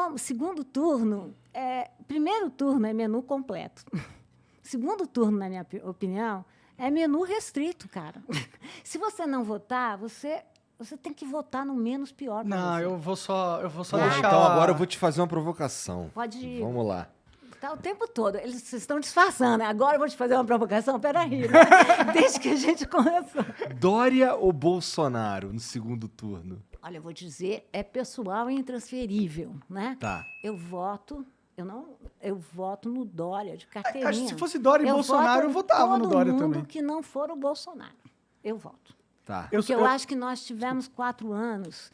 Não, segundo turno, primeiro turno é menu completo. Segundo turno, na minha opinião, é menu restrito, cara. Se você não votar, você tem que votar no menos pior pra Não, você. eu vou só Ah, deixar... Então agora eu vou te fazer uma provocação. Pode ir. Vamos lá. Tá o tempo todo. Vocês estão disfarçando. Agora eu vou te fazer uma provocação. Peraí, né? Desde que a gente começou. Dória ou Bolsonaro no segundo turno? Olha, eu vou dizer, é pessoal e intransferível, né? Tá. Eu voto no Dória, de carteirinha. Acho que se fosse Dória e Bolsonaro, eu votava no Dória todo também. mundo que não for o Bolsonaro. Eu voto. Tá. Porque eu acho que nós tivemos 4 anos.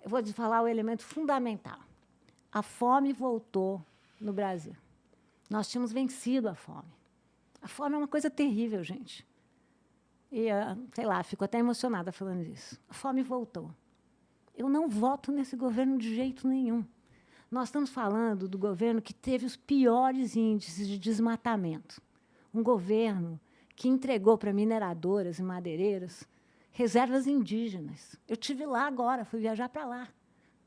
Eu vou te falar o elemento fundamental. A fome voltou no Brasil. Nós tínhamos vencido a fome. A fome é uma coisa terrível, gente. E, sei lá, fico até emocionada falando disso. A fome voltou. Eu não voto nesse governo de jeito nenhum. Nós estamos falando do governo que teve os piores índices de desmatamento. Um governo que entregou para mineradoras e madeireiras reservas indígenas. Eu estive lá agora, fui viajar para lá.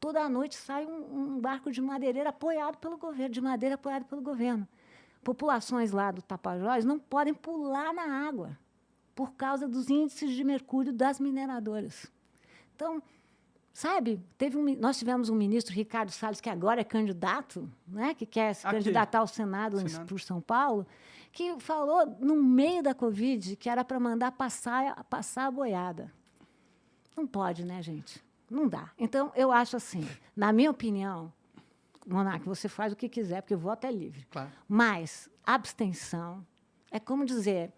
Toda noite sai um barco de madeireira apoiado pelo governo, de madeira apoiado pelo governo. Populações lá do Tapajós não podem pular na água por causa dos índices de mercúrio das mineradoras. Então, sabe, nós tivemos um ministro, Ricardo Salles, que agora é candidato, né, que quer se candidatar ao Senado por São Paulo, que falou, no meio da Covid, que era para mandar passar a boiada. Não pode, né, gente? Não dá. Então, eu acho assim, na minha opinião, Monarca, você faz o que quiser, porque o voto é livre. Claro. Mas abstenção é como dizer...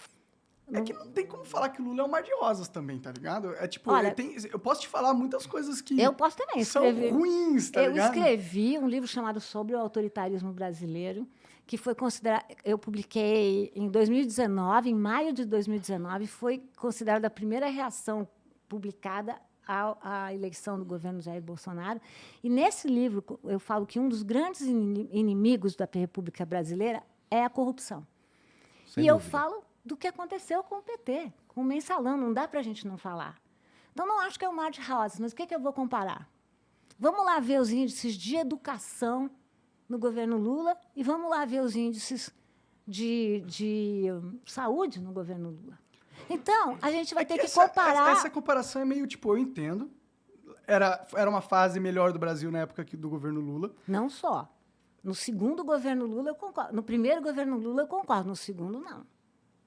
É que não tem como falar que o Lula é um mar de rosas também, tá ligado? É tipo, Olha, eu posso te falar muitas coisas que eu posso também são ruins, tá ligado? Eu escrevi um livro chamado Sobre o Autoritarismo Brasileiro, que foi considerado... Eu publiquei em 2019, em maio de 2019, foi considerada a primeira reação publicada à eleição do governo Jair Bolsonaro. E, nesse livro, eu falo que um dos grandes inimigos da República Brasileira é a corrupção. Sem e eu dúvida. falo do que aconteceu com o PT, com o Mensalão. Não dá para a gente não falar. Então, não acho que é um mar de rosas, mas o que eu vou comparar? Vamos lá ver os índices de educação no governo Lula e vamos lá ver os índices de saúde no governo Lula. Então, a gente vai ter que comparar... Essa comparação é meio, tipo, eu entendo. Era uma fase melhor do Brasil na época do governo Lula. Não só. No segundo governo Lula, eu concordo. No primeiro governo Lula, eu concordo. No segundo, não.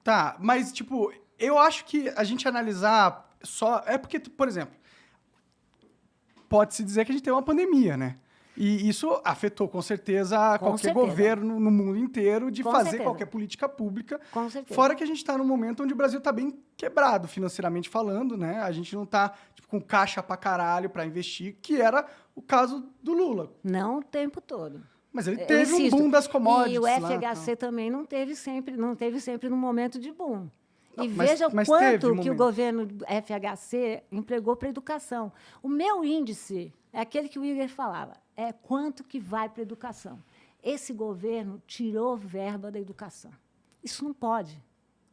Tá, mas, tipo, eu acho que a gente analisar só... É porque, por exemplo, pode-se dizer que a gente tem uma pandemia, né? E isso afetou, com certeza, qualquer governo no mundo inteiro de fazer qualquer política pública. Com certeza. Fora que a gente está num momento onde o Brasil está bem quebrado, financeiramente falando, né? A gente não está com caixa pra caralho para investir, que era o caso do Lula. Não o tempo todo. Mas ele teve um boom das commodities. E o FHC também não teve sempre no momento de boom. E veja o quanto que o governo FHC empregou para a educação. O meu índice é aquele que o Igor falava, é quanto que vai para a educação. Esse governo tirou verba da educação. Isso não pode.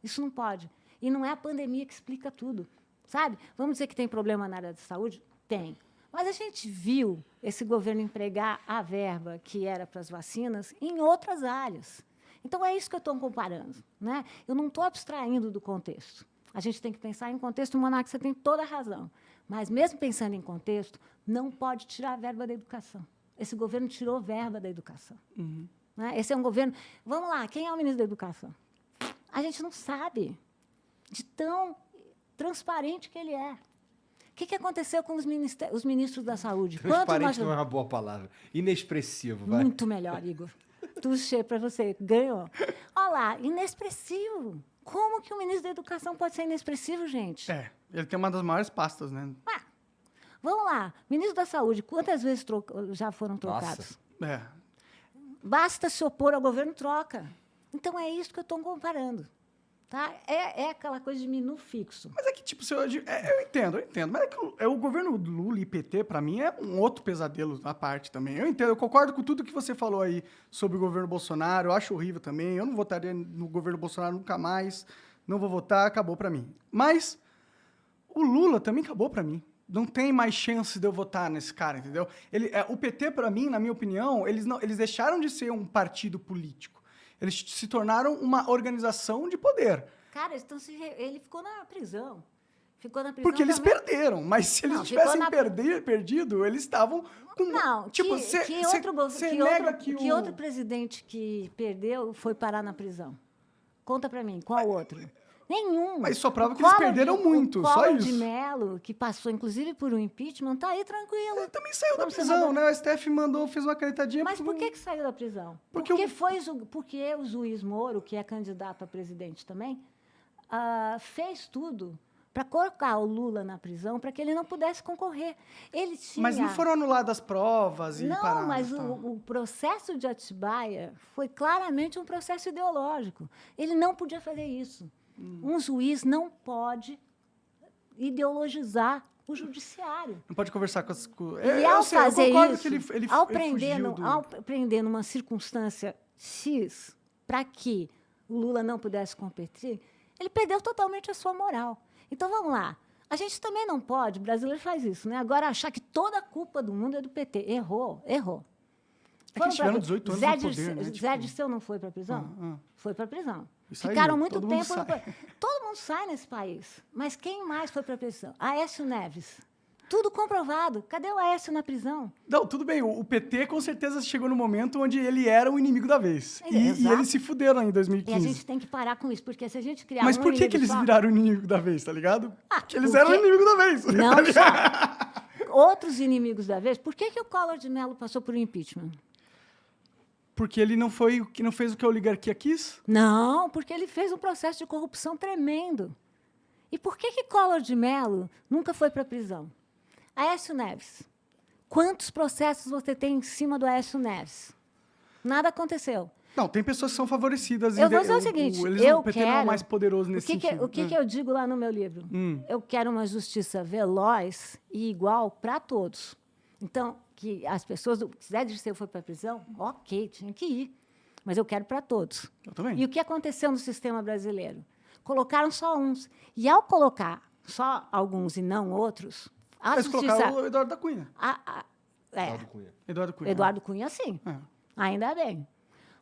Isso não pode. E não é a pandemia que explica tudo. Sabe? Vamos dizer que tem problema na área da saúde? Tem. Mas a gente viu esse governo empregar a verba que era para as vacinas em outras áreas. Então, é isso que eu estou comparando. Né? Eu não estou abstraindo do contexto. A gente tem que pensar em contexto, Monarca, você tem toda a razão. Mas, mesmo pensando em contexto, não pode tirar a verba da educação. Esse governo tirou verba da educação. Uhum. Né? Esse é um governo... Vamos lá, quem é o ministro da Educação? A gente não sabe de tão transparente que ele é. O que aconteceu com os ministros da Saúde? Transparente não é uma boa palavra. Inexpressivo, vai. Muito melhor, Igor. Tuxê para você. Ganhou. Olha lá, inexpressivo. Como que o ministro da Educação pode ser inexpressivo, gente? Ele tem uma das maiores pastas, né? Vamos lá. Ministro da Saúde, quantas vezes já foram trocados? Nossa. Basta se opor ao governo, troca. Então, é isso que eu estou comparando. Tá? É aquela coisa de menu fixo. Mas é que, tipo, eu entendo. Mas é que o governo do Lula e PT, para mim, é um outro pesadelo à parte também. Eu entendo, eu concordo com tudo que você falou aí sobre o governo Bolsonaro. Eu acho horrível também. Eu não votaria no governo Bolsonaro nunca mais. Não vou votar, acabou para mim. Mas o Lula também acabou para mim. não tem mais chance de eu votar nesse cara, entendeu? O PT, para mim, na minha opinião, eles deixaram de ser um partido político. Eles se tornaram uma organização de poder. Cara, ele ficou na prisão. Ficou na prisão Porque eles também. perderam. Mas se eles Não, tivessem ficou perdido, eles estavam com... Não, tipo, que outro presidente que perdeu foi parar na prisão? Conta pra mim, qual outro? Nenhum. Mas só prova que eles perderam muito, só Collor isso. de Mello, que passou inclusive por um impeachment, tá aí tranquilo. Ele também saiu da Vamos ser prisão, roubado. né? O STF fez uma canetadinha... Mas por que saiu da prisão? Porque Porque o juiz Moro, que é candidato a presidente também, fez tudo para colocar o Lula na prisão para que ele não pudesse concorrer. Ele tinha... Mas não foram anuladas provas e Não, paradas, mas tá? o processo de Atibaia foi claramente um processo ideológico. Ele não podia fazer isso. Um juiz não pode ideologizar o judiciário. Não pode conversar com as... E ao fazer isso, que ele ao fugiu prender numa circunstância X para que o Lula não pudesse competir, ele perdeu totalmente a sua moral. Então, vamos lá. A gente também não pode, o brasileiro faz isso, né? Agora, achar que toda a culpa do mundo é do PT. Errou. É que eles tiveram 18 anos no poder, né? Zé Dirceu não foi para a prisão? Foi para a prisão. Isso Ficaram aí, muito todo mundo tempo... sai. Todo mundo sai nesse país. Mas quem mais foi para a prisão? Aécio Neves. Tudo comprovado. Cadê o Aécio na prisão? Não, tudo bem. O PT, com certeza, chegou no momento onde ele era o inimigo da vez. E Exato. eles se fuderam em E a 2015. gente tem que parar com isso, porque se a gente criar Mas um por que inimigo eles só- viraram o inimigo da vez, tá ligado? Porque eles porque- eram o inimigo da vez. Não tá ligado? só. Outros inimigos da vez. Por que o Collor de Mello passou por impeachment? Porque ele não fez o que a oligarquia quis? Não, porque ele fez um processo de corrupção tremendo. E por que Collor de Mello nunca foi para a prisão? Aécio Neves. Quantos processos você tem em cima do Aécio Neves? Nada aconteceu. Não, tem pessoas que são favorecidas. Eu vou dizer o seguinte, O PT não é o mais poderoso nesse sentido. O que eu digo lá no meu livro? Eu quero uma justiça veloz e igual para todos. Então, que as pessoas... Se Zé Dirceu foi para a prisão, ok, tinha que ir. Mas eu quero para todos. Eu também. E o que aconteceu no sistema brasileiro? Colocaram só uns. E, ao colocar só alguns e não outros, a Eles justiça... colocaram o Eduardo da Cunha. Eduardo Cunha. Eduardo Cunha. Eduardo Cunha, sim. É. Ainda bem.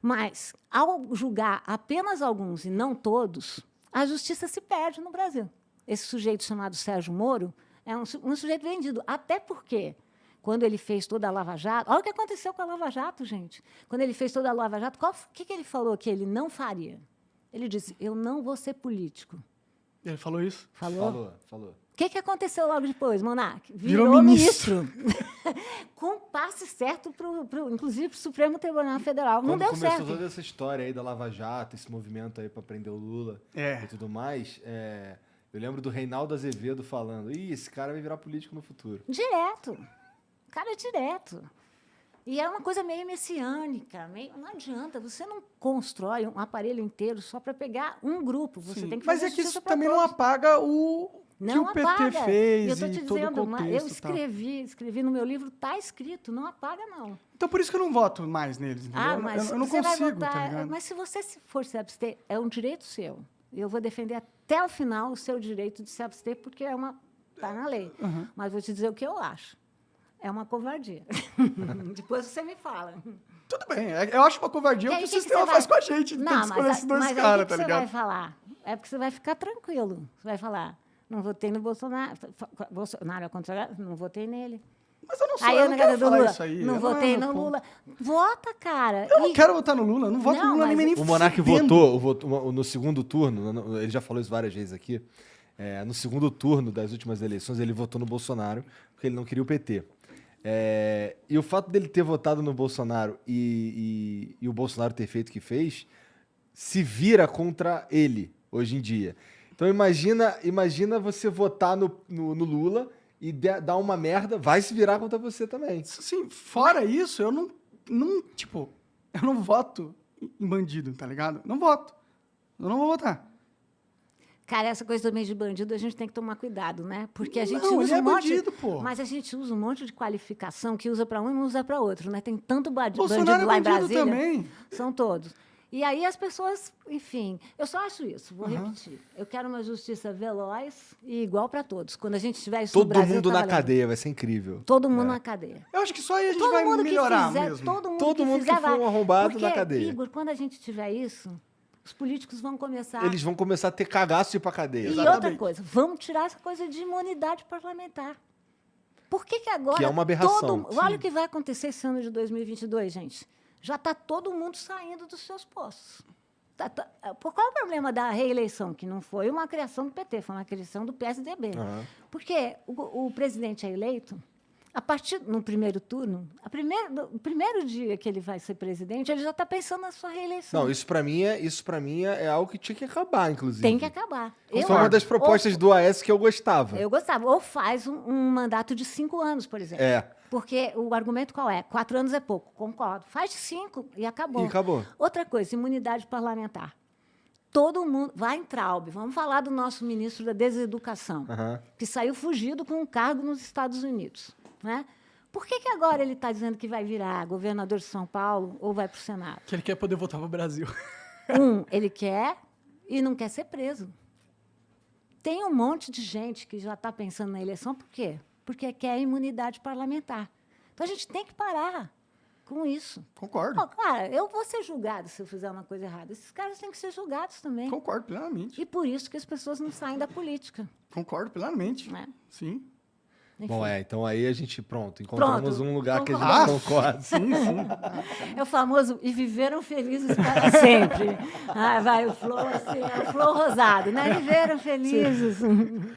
Mas, ao julgar apenas alguns e não todos, a justiça se perde no Brasil. Esse sujeito chamado Sérgio Moro é um sujeito vendido. Até porque, quando ele fez toda a Lava Jato... Olha o que aconteceu com a Lava Jato, gente. Quando ele fez toda a Lava Jato, o que ele falou que ele não faria? Ele disse, eu não vou ser político. Ele falou isso? Falou. O que aconteceu logo depois, Monark? Virou ministro. Com passe certo, inclusive, para o Supremo Tribunal Federal. Não Quando deu começou certo. toda essa história aí da Lava Jato, esse movimento aí pra prender o Lula e tudo mais, eu lembro do Reinaldo Azevedo falando, esse cara vai virar político no futuro. Direto. Cara, direto. E é uma coisa meio messiânica. Não adianta, você não constrói um aparelho inteiro só para pegar um grupo. Você Sim. tem que Mas fazer é que isso justiça pra também não todos. apaga o que Não o PT apaga. fez Eu tô te e todo o dizendo, contexto. eu escrevi no meu livro, está escrito, não apaga, não. Então por isso que eu não voto mais neles. Entendeu? Mas eu não você vai consigo, votar, tá ligado? mas se você for se abster, é um direito seu. Eu vou defender até o final o seu direito de se abster, porque está na lei. Mas vou te dizer o que eu acho. É uma covardia. Depois você me fala. Tudo bem, eu acho uma covardia o que o sistema faz com a gente. Tem que escolher esses dois caras, tá Você ligado? vai falar? É porque você vai ficar tranquilo. Você vai falar, não votei no Bolsonaro. Bolsonaro é contrário, não votei nele. Mas eu não sou, Aí eu eu não na casa quero do falar Lula, isso aí. não eu votei é no meu ponto. Lula. Vota, cara. Eu não quero votar no Lula, eu não voto Não, no Lula mas nem O Monark fudendo. votou no segundo turno, ele já falou isso várias vezes aqui, no segundo turno das últimas eleições ele votou no Bolsonaro, porque ele não queria o PT. E o fato dele ter votado no Bolsonaro e o Bolsonaro ter feito o que fez, se vira contra ele hoje em dia. Então imagina você votar no Lula e dar uma merda, vai se virar contra você também. Sim, fora isso, eu não voto em bandido, tá ligado? Não voto. Eu não vou votar. Cara, essa coisa também de bandido, a gente tem que tomar cuidado, né? Porque a gente Não, usa ele é um monte... bandido, pô. Mas a gente usa um monte de qualificação que usa para um e não usa para outro, né? Tem tanto bandido Bolsonaro é lá em bandido Brasília. também. São todos. E aí as pessoas, enfim, eu só acho isso, vou repetir. Eu quero uma justiça veloz e igual para todos. Quando a gente tiver isso no Todo Brasil, mundo tá na valendo. cadeia, vai ser incrível. Todo mundo na cadeia. Eu acho que só aí a gente Todo vai mundo que melhorar fizer, mesmo. todo mundo Todo que mundo fizer que for um arrombado Porque, na cadeia. Igor, quando a gente tiver isso, os políticos vão começar... Eles vão começar a ter cagaço de ir pra cadeia. E Exatamente. outra coisa, vamos tirar essa coisa de imunidade parlamentar. Por que agora... Que é uma aberração. Olha o que vai acontecer esse ano de 2022, gente. Já está todo mundo saindo dos seus postos. Por qual é o problema da reeleição? Que não foi uma criação do PT, foi uma criação do PSDB. Aham. Porque o presidente é eleito, a partir no primeiro turno, o primeiro dia que ele vai ser presidente, ele já está pensando na sua reeleição. Não, isso pra mim é algo que tinha que acabar, inclusive. Tem que acabar. Foi uma das propostas do AS que eu gostava. Eu gostava. Ou faz um mandato de 5 anos, por exemplo. É. Porque o argumento qual é? 4 anos é pouco, concordo. Faz de 5 e acabou. E acabou. Outra coisa, imunidade parlamentar. Todo mundo... Vai em Traub. Vamos falar do nosso ministro da Deseducação, Aham. que saiu fugido com um cargo nos Estados Unidos. Né? Por que agora ele está dizendo que vai virar governador de São Paulo ou vai para o Senado? Que ele quer poder voltar pro Brasil. Ele quer e não quer ser preso. Tem um monte de gente que já está pensando na eleição, por quê? Porque quer imunidade parlamentar. Então, a gente tem que parar com isso. Concordo. Pô, cara, eu vou ser julgado se eu fizer uma coisa errada. Esses caras têm que ser julgados também. Concordo plenamente. E por isso que as pessoas não saem da política. Concordo plenamente. Né? Sim. Enfim. Bom, então aí a gente, encontramos um lugar que a Concordo. gente concorda. Sim, sim. É o famoso e viveram felizes para sempre. Ah, vai o flor, assim, é o flor rosado, né? Viveram felizes.